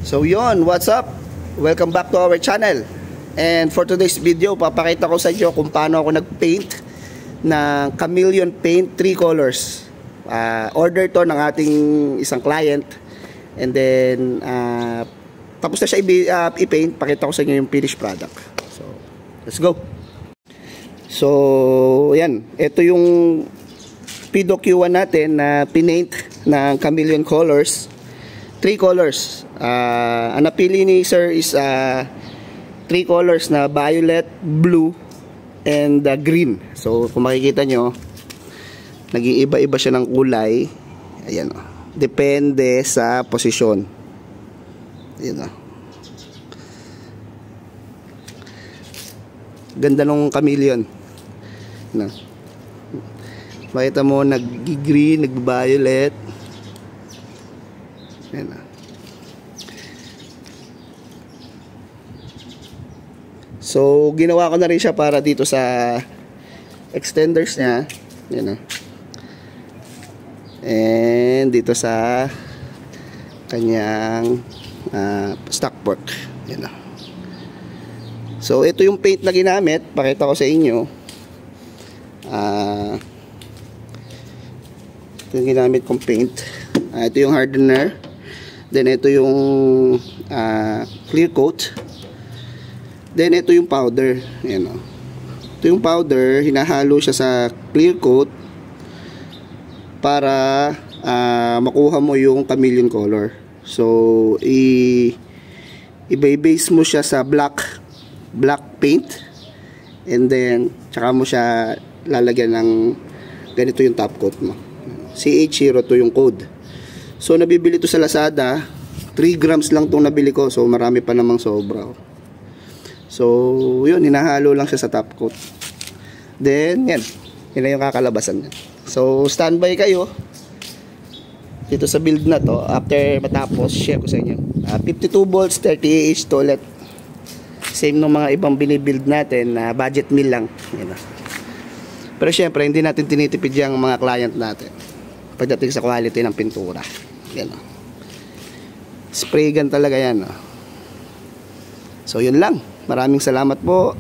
So yun, what's up? Welcome back to our channel. And for today's video, papakita ko sa inyo kung paano ako nag-paint ng chameleon paint 3 colors. Order to ng ating isang client. And then tapos na siya i-paint. Pakita ko sa inyo yung finished product. So let's go. So yan, ito yung PWQ1 natin na pinaint ng chameleon colors. 3 colors. Ang napili ni sir is 3 colors na violet, blue, and green. So kung makikita nyo, nag-iiba-iba siya ng kulay. Ayan o. Depende sa posisyon. Ayan o. Ganda nung chameleon. Ayan o. Makita mo, nag-green, nag-violet. Ayan na. So, ginawa ko na rin siya para dito sa extenders niya. Ayan na. And dito sa kanyang stock pork. Ayan na. So, ito yung paint na ginamit. Pakita ko sa inyo. Ito yung ginamit kong paint. Ito yung hardener. Then ito yung clear coat. Then ito yung powder. Ayan o. Ito yung powder, hinahalo siya sa clear coat para makuha mo yung chameleon color. So i-base mo siya sa black paint, and then tsaka mo siya lalagyan ng ganito yung top coat mo. CH02 yung code. So nabibili to sa Lazada, 3 grams lang tong nabili ko. So marami pa namang sobra. So yun, hinahalo lang siya sa top coat. Then yan, yun na yung kakalabasan niya. So standby kayo dito sa build na to. After matapos, share ko sa inyo. 52 volts, 30 Ah toilet. Same ng mga ibang binibuild natin na budget meal lang. Yan na. Pero syempre hindi natin tinitipid yung mga client natin pagdating sa quality ng pintura. Yan o. Spray gun talaga yan o. So yun lang. Maraming salamat po.